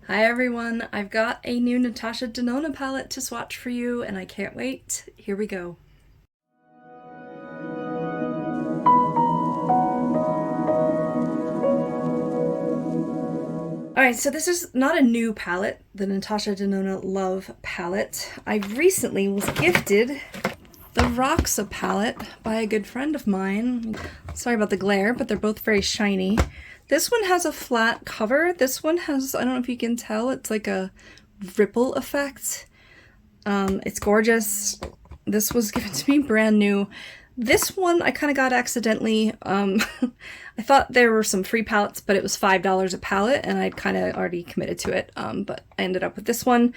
Hi everyone, I've got a new Natasha Denona palette to swatch for you and I can't wait. Here we go. Alright, so this is not a new palette, the Natasha Denona Love palette. I recently was gifted the Roxa palette by a good friend of mine. Sorry about the glare, but they're both very shiny. This one has a flat cover. This one has, I don't know if you can tell, it's like a ripple effect. It's gorgeous. This was given to me brand new. This one I kind of got accidentally. I thought there were some free palettes, but it was $5 a palette, and I'd kind of already committed to it. But I ended up with this one.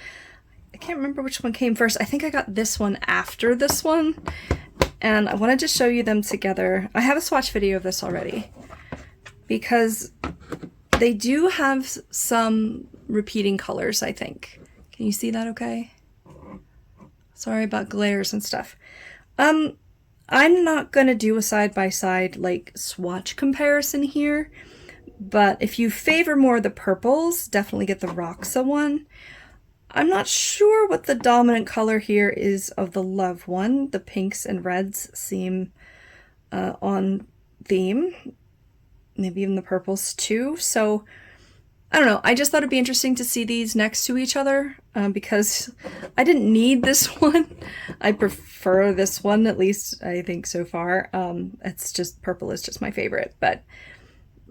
I can't remember which one came first. I think I got this one after this one, and I wanted to show you them together. I have a swatch video of this already, because they do have some repeating colors, I think. Can you see that okay? Sorry about glares and stuff. I'm not gonna do a side-by-side like swatch comparison here, but if you favor more the purples, definitely get the Roxa one. I'm not sure what the dominant color here is of the Love one. The pinks and reds seem on theme. Maybe even the purples too. So I don't know. I just thought it'd be interesting to see these next to each other because I didn't need this one. I prefer this one, at least I think so far. It's just purple is just my favorite, but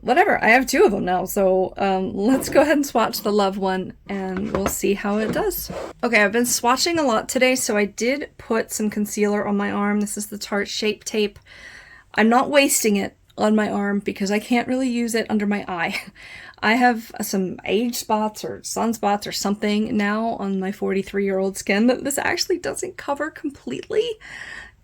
whatever. I have two of them now. So let's go ahead and swatch the Love one and we'll see how it does. Okay, I've been swatching a lot today, so I did put some concealer on my arm. This is the Tarte Shape Tape. I'm not wasting it on my arm because I can't really use it under my eye. I have some age spots or sunspots or something now on my 43-year-old skin that this actually doesn't cover completely.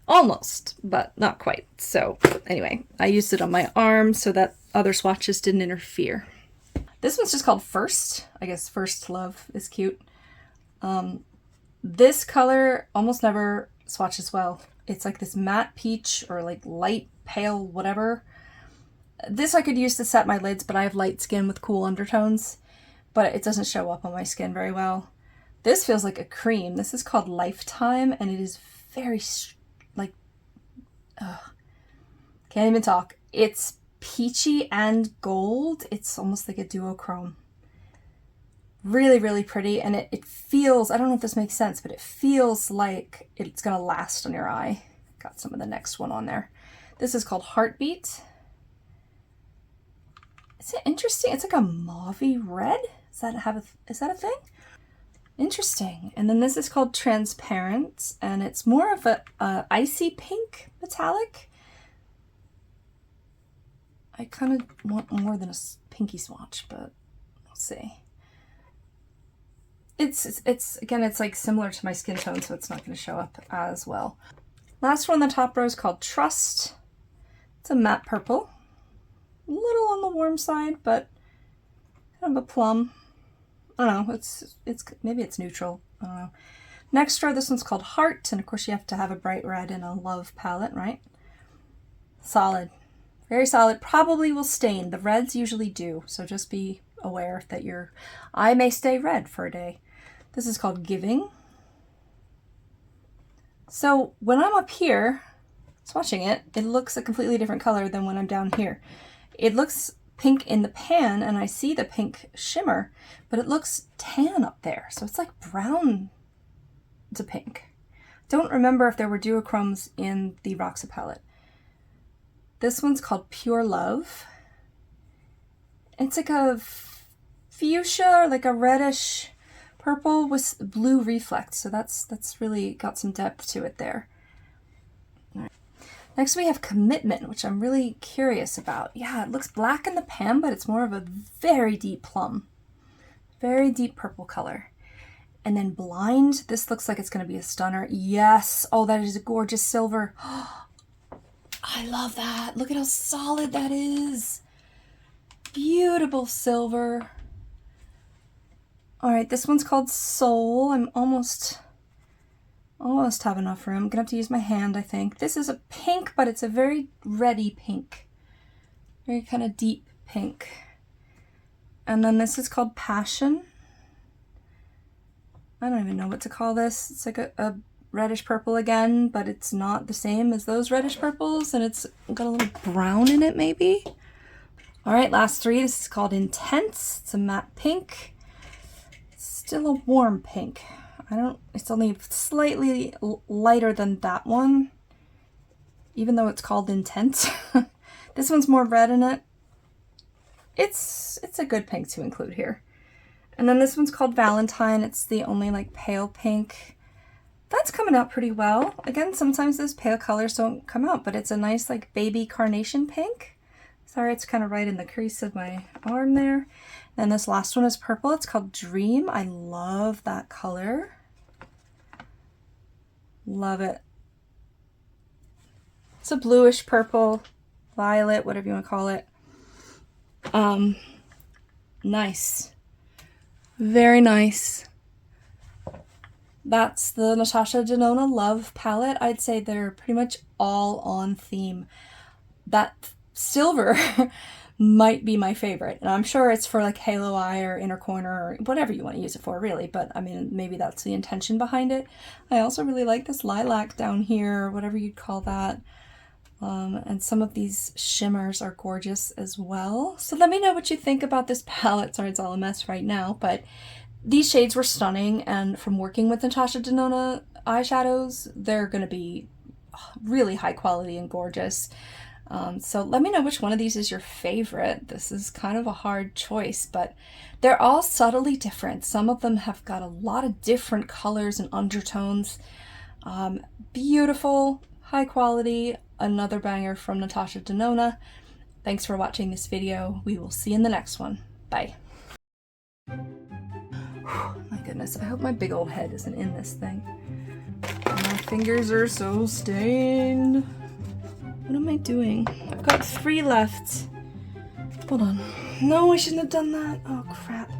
Almost, but not quite. So anyway, I used it on my arm so that other swatches didn't interfere. This one's just called First. I guess First Love is cute. This color almost never swatches well. It's like this matte peach or like light pale whatever. This I could use to set my lids, but I have light skin with cool undertones, but it doesn't show up on my skin very well. This feels like a cream. This is called Lifetime, and it is very, like, can't even talk. It's peachy and gold. It's almost like a duochrome. Really, really pretty, and it feels, I don't know if this makes sense, but it feels like it's gonna last on your eye. Got some of the next one on there. This is called Heartbeat. Is it interesting? It's like a mauvey red. Is that a thing? Interesting. And then this is called Transparent, and it's more of a icy pink metallic. I kind of want more than a pinky swatch, but we'll see. It's again, it's like similar to my skin tone, so it's not going to show up as well. Last one on the top row is called Trust. It's a matte purple. A little on the warm side, but kind of a plum. I don't know, it's maybe it's neutral. I don't know. Next row, this one's called Heart, and of course you have to have a bright red in a Love palette, right? Solid. Very solid. Probably will stain. The reds usually do, so just be aware that your eye may stay red for a day. This is called Giving. So when I'm up here swatching it, it looks a completely different color than when I'm down here. It looks pink in the pan, and I see the pink shimmer, but it looks tan up there. So it's like brown to pink. Don't remember if there were duochromes in the Roxa palette. This one's called Pure Love. It's like a fuchsia, or like a reddish purple with blue reflex. So that's really got some depth to it there. Next we have Commitment, which I'm really curious about. Yeah, it looks black in the pan, but it's more of a very deep plum. Very deep purple color. And then Blind, this looks like it's going to be a stunner. Yes! Oh, that is a gorgeous silver. I love that. Look at how solid that is. Beautiful silver. Alright, this one's called Soul. I'm almost have enough room. I'm gonna have to use my hand, I think. This is a pink, but it's a very reddy pink. Very kind of deep pink. And then this is called Passion. I don't even know what to call this. It's like a reddish purple again, but it's not the same as those reddish purples, and it's got a little brown in it maybe. All right, last three. This is called Intense. It's a matte pink. It's still a warm pink. It's only slightly lighter than that one, even though it's called Intense. This one's more red in it. It's a good pink to include here. And then this one's called Valentine. It's the only like pale pink. That's coming out pretty well. Again, sometimes those pale colors don't come out, but it's a nice like baby carnation pink. Sorry, it's kind of right in the crease of my arm there. And this last one is purple. It's called Dream. I love that color. Love it. It's a bluish purple, violet, whatever you want to call it. Nice. Very nice. That's the Natasha Denona Love palette. I'd say they're pretty much all on theme. That silver might be my favorite, and I'm sure it's for like halo eye or inner corner or whatever you want to use it for, really, but I mean, maybe that's the intention behind it. I also really like this lilac down here, or whatever you'd call that. And some of these shimmers are gorgeous as well. So let me know what you think about this palette. Sorry, it's all a mess right now, but these shades were stunning, and from working with Natasha Denona eyeshadows, they're going to be really high quality and gorgeous. So let me know which one of these is your favorite. This is kind of a hard choice, but they're all subtly different. Some of them have got a lot of different colors and undertones. Beautiful, high quality, another banger from Natasha Denona. Thanks for watching this video. We will see you in the next one. Bye. My goodness, I hope my big old head isn't in this thing. My fingers are so stained. What am I doing? I've got 3 left. Hold on. No, I shouldn't have done that. Oh, crap.